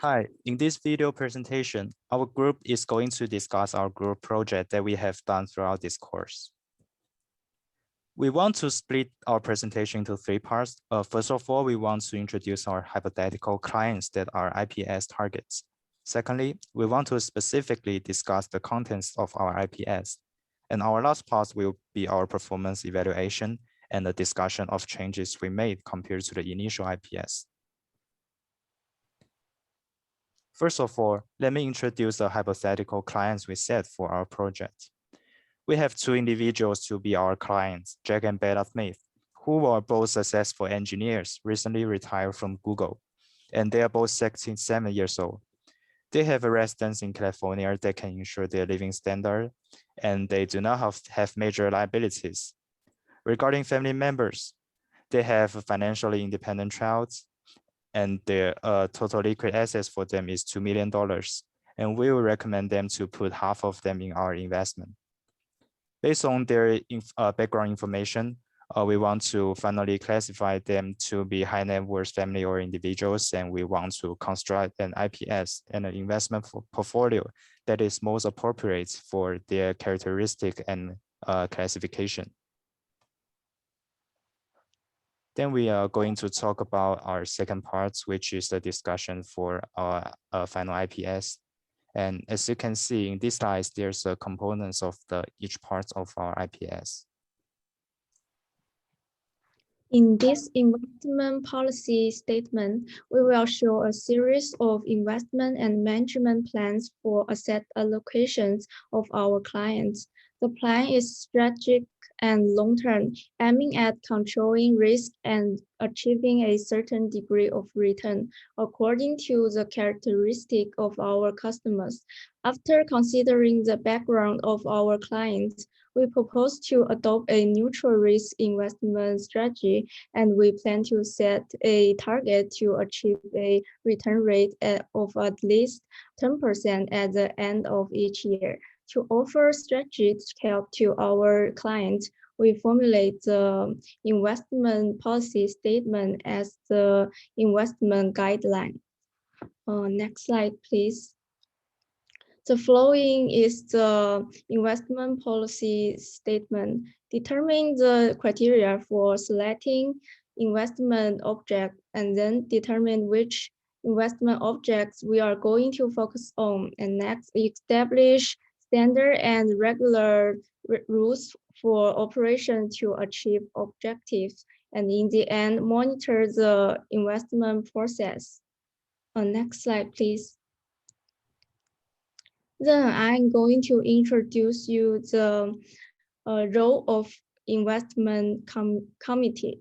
Hi, in this video presentation, our group is going to discuss our group project that we have done throughout this course. We want to split our presentation into three parts. First of all, we want to introduce our hypothetical clients that are IPS targets. Secondly, we want to specifically discuss the contents of our IPS. And our last part will be our performance evaluation and the discussion of changes we made compared to the initial IPS. First of all, let me introduce the hypothetical clients we set for our project. We have two individuals to be our clients, Jack and Bella Smith, who are both successful engineers, recently retired from Google, and they are both 67 years old. They have a residence in California that can ensure their living standard, and they do not have major liabilities. Regarding family members, they have financially independent child, and their total liquid assets for them is $2 million. And we will recommend them to put half of them in our investment. Based on their background information, we want to finally classify them to be high net worth family or individuals, and we want to construct an IPS and an investment portfolio that is most appropriate for their characteristic and classification. Then we are going to talk about our second part, which is the discussion for our final IPS. And as you can see in these slides, there's a components of each part of our IPS. In this investment policy statement, we will show a series of investment and management plans for asset allocations of our clients. The plan is strategic and long-term, aiming at controlling risk and achieving a certain degree of return according to the characteristic of our customers. After considering the background of our clients, we propose to adopt a neutral risk investment strategy, and we plan to set a target to achieve a return rate of at least 10% at the end of each year. To offer strategic help to our clients, we formulate the investment policy statement as the investment guideline. Next slide, please. The following is the investment policy statement. Determine the criteria for selecting investment object and then determine which investment objects we are going to focus on. And next, establish standard and regular rules for operation to achieve objectives. And in the end, monitor the investment process. Next slide, please. Then I'm going to introduce you the role of investment committee.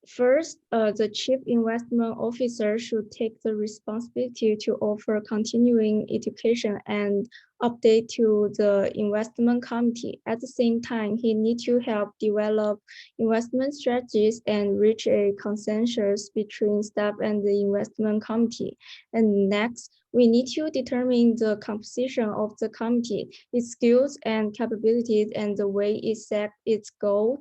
First, the Chief Investment Officer should take the responsibility to offer continuing education and update to the investment committee. At the same time, he needs to help develop investment strategies and reach a consensus between staff and the investment committee. And next, we need to determine the composition of the committee, its skills and capabilities, and the way it sets its goal,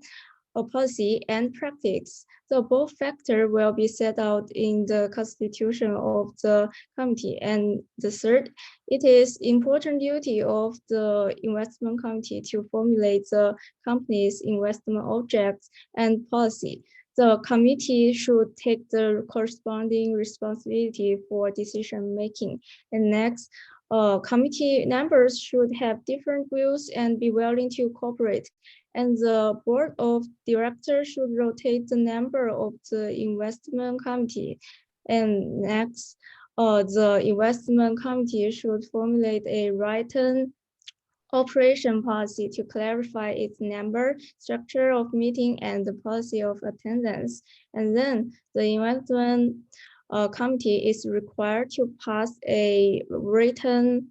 policy, and practice. The above factor will be set out in the constitution of the committee. And the third, it is important duty of the investment committee to formulate the company's investment objects and policy. The committee should take the corresponding responsibility for decision making. And next, committee members should have different views and be willing to cooperate. And the board of directors should rotate the member of the investment committee. And next, the investment committee should formulate a written operation policy to clarify its number, structure of meeting, and the policy of attendance. And then the investment committee is required to pass a written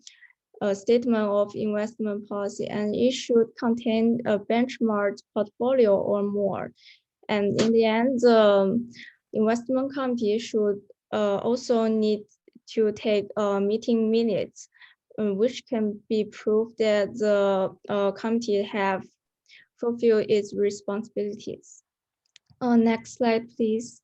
statement of investment policy, and it should contain a benchmark portfolio or more. And in the end, the investment committee should also need to take meeting minutes, which can be proof that the committee have fulfilled its responsibilities. Next slide, please.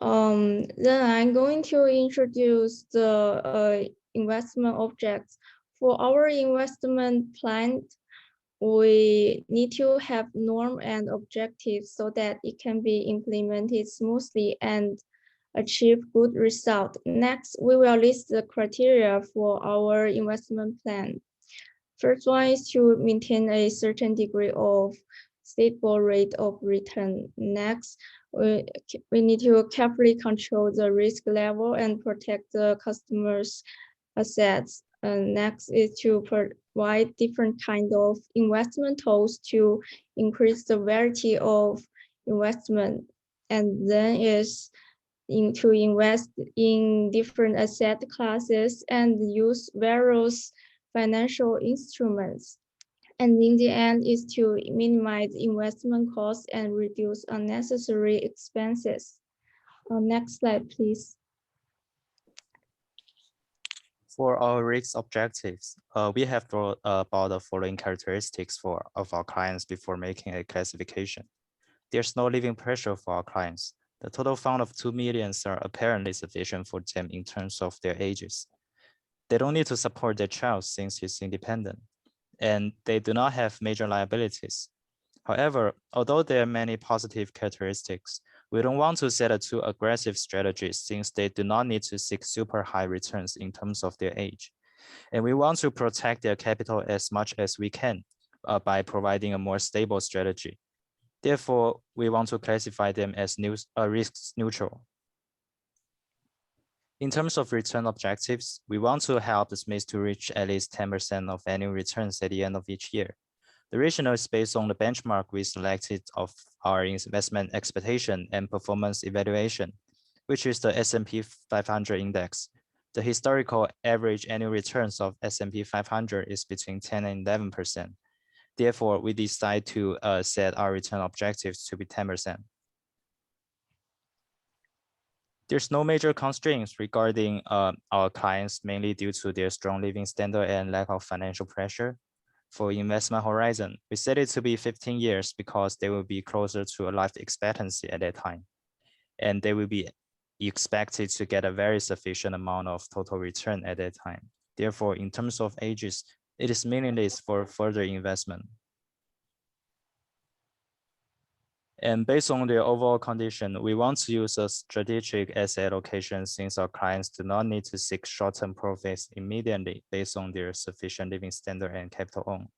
Then I'm going to introduce the investment objects. For our investment plan, we need to have norm and objectives so that it can be implemented smoothly and achieve good result. Next, we will list the criteria for our investment plan. First one is to maintain a certain degree of stable rate of return. Next, we need to carefully control the risk level and protect the customer's assets. Next is to provide different kind of investment tools to increase the variety of investment. And then is to invest in different asset classes and use various financial instruments. And in the end is to minimize investment costs and reduce unnecessary expenses. Next slide, please. For our risk objectives, we have thought about the following characteristics of our clients before making a classification. There's no living pressure for our clients. The total fund of 2 million are apparently sufficient for them in terms of their ages. They don't need to support their child since he's independent, and they do not have major liabilities. However, although there are many positive characteristics, we don't want to set a too aggressive strategy since they do not need to seek super high returns in terms of their age. And we want to protect their capital as much as we can by providing a more stable strategy. Therefore, we want to classify them as risk neutral. In terms of return objectives, we want to help the Smiths to reach at least 10% of annual returns at the end of each year. The rationale is based on the benchmark we selected of our investment expectation and performance evaluation, which is the S&P 500 index. The historical average annual returns of S&P 500 is between 10 and 11%. Therefore, we decide to set our return objectives to be 10%. There's no major constraints regarding our clients, mainly due to their strong living standard and lack of financial pressure. For investment horizon, we set it to be 15 years because they will be closer to a life expectancy at that time. And they will be expected to get a very sufficient amount of total return at that time. Therefore, in terms of ages, it is meaningless for further investment. And based on their overall condition, we want to use a strategic asset allocation since our clients do not need to seek short-term profits immediately based on their sufficient living standard and capital owned.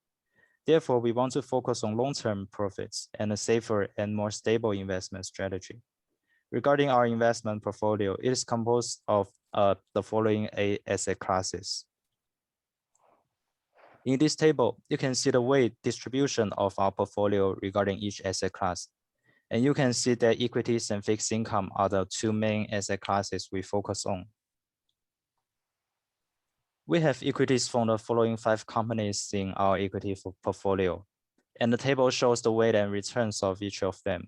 Therefore, we want to focus on long-term profits and a safer and more stable investment strategy. Regarding our investment portfolio, it is composed of the following 8 asset classes. In this table, you can see the weight distribution of our portfolio regarding each asset class. And you can see that equities and fixed income are the 2 main asset classes we focus on. We have equities from the following 5 companies in our equity portfolio, and the table shows the weight and returns of each of them.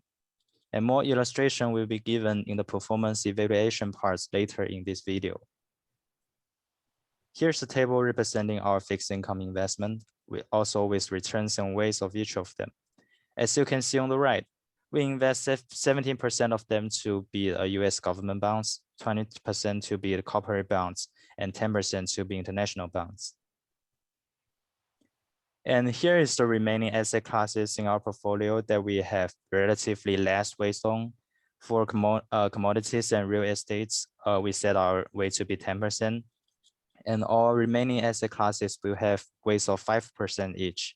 And more illustration will be given in the performance evaluation parts later in this video. Here's the table representing our fixed income investment, also with returns and weights of each of them. As you can see on the right, we invest 17% of them to be US government bonds, 20% to be the corporate bonds, and 10% to be international bonds. And here is the remaining asset classes in our portfolio that we have relatively less weight on. For commodities and real estates, we set our weight to be 10%. And all remaining asset classes will have weights of 5% each.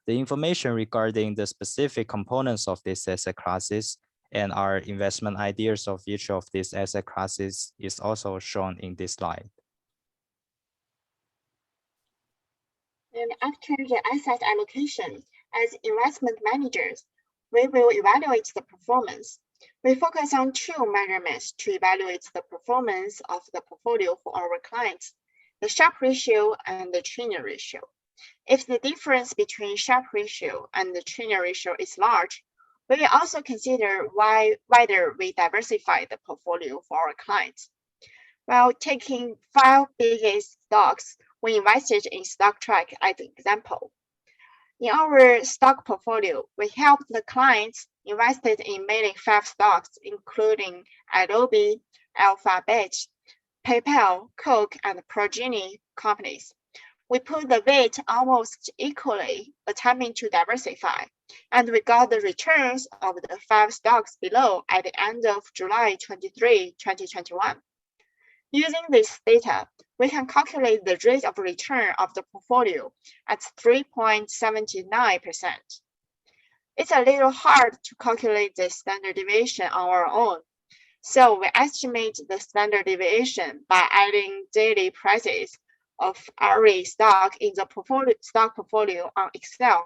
The information regarding the specific components of these asset classes and our investment ideas of each of these asset classes is also shown in this slide. And after the asset allocation, as investment managers, we will evaluate the performance. We focus on 2 measurements to evaluate the performance of the portfolio for our clients, the Sharpe ratio and the Treynor ratio. If the difference between Sharpe ratio and the Treynor ratio is large, we will also consider whether we diversify the portfolio for our clients. While taking 5 biggest stocks, we invested in StockTrack as an example. In our stock portfolio, we help the clients invested in mainly 5 stocks, including Adobe, Alphabet, PayPal, Coke, and Progeny companies. We put the weight almost equally, attempting to diversify, and we got the returns of the 5 stocks below at the end of July 23, 2021. Using this data, we can calculate the rate of return of the portfolio at 3.79%. It's a little hard to calculate the standard deviation on our own, so we estimate the standard deviation by adding daily prices of every stock in the stock portfolio on Excel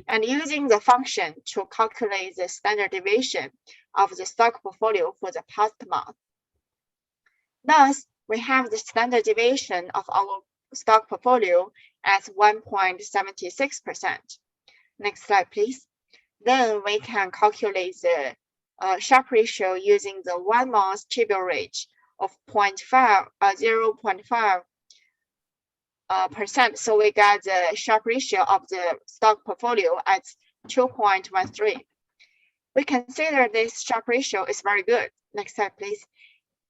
and using the function to calculate the standard deviation of the stock portfolio for the past month. Thus, we have the standard deviation of our stock portfolio as 1.76%. Next slide, please. Then we can calculate the Sharpe ratio using the 1 month T-bill rate of 0.5%. So we got the Sharpe ratio of the stock portfolio at 2.13. We consider this Sharpe ratio is very good. Next slide, please.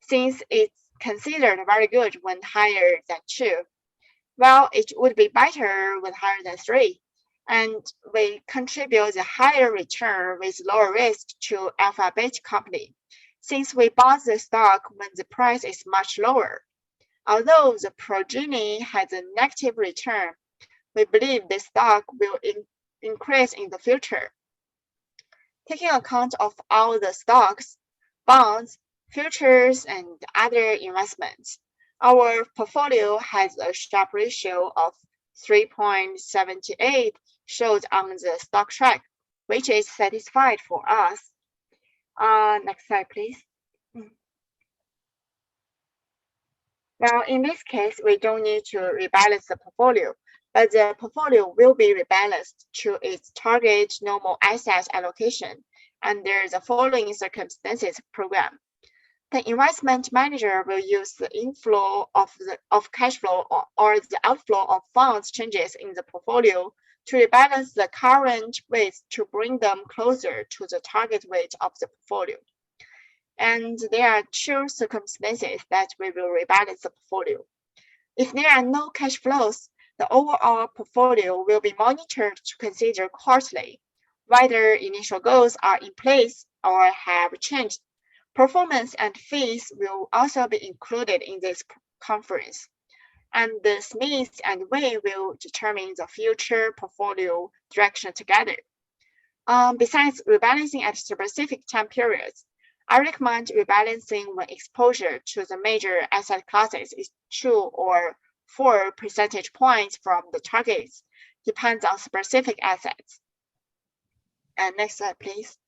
Since it's considered very good when higher than 2, well, it would be better when higher than 3. And we contribute the higher return with lower risk to Alphabet company, since we bought the stock when the price is much lower. Although the Progeny has a negative return, we believe the stock will increase in the future. Taking account of all the stocks, bonds, futures, and other investments, our portfolio has a Sharpe ratio of 3.78 shows on the stock track, which is satisfied for us. Next slide, please. Now, in this case, we don't need to rebalance the portfolio, but the portfolio will be rebalanced to its target normal asset allocation under the following circumstances program. The investment manager will use the inflow of cash flow or the outflow of funds changes in the portfolio to rebalance the current weights to bring them closer to the target weight of the portfolio. And there are 2 circumstances that we will rebalance the portfolio. If there are no cash flows, the overall portfolio will be monitored to consider quarterly whether initial goals are in place or have changed. Performance and fees will also be included in this conference, and the Smith and we will determine the future portfolio direction together. Besides rebalancing at specific time periods, I recommend rebalancing when exposure to the major asset classes is 2 or 4 percentage points from the targets, depends on specific assets. And next slide, please.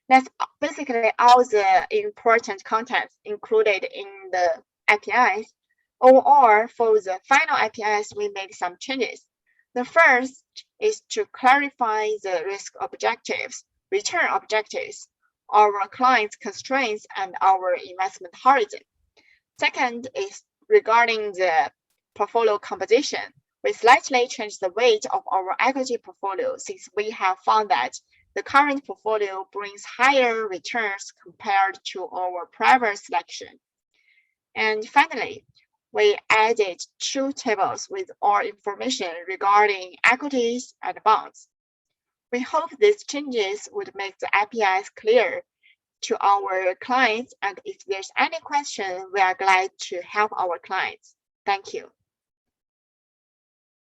That's basically all the important contents included in the APIs. Overall, for the final APIs, we made some changes. The first is to clarify the risk objectives, return objectives, our clients' constraints, and our investment horizon. Second is regarding the portfolio composition. We slightly changed the weight of our equity portfolio since we have found that the current portfolio brings higher returns compared to our prior selection. And finally, we added 2 tables with all information regarding equities and bonds. We hope these changes would make the APIs clear to our clients, and if there's any question, we are glad to help our clients. Thank you.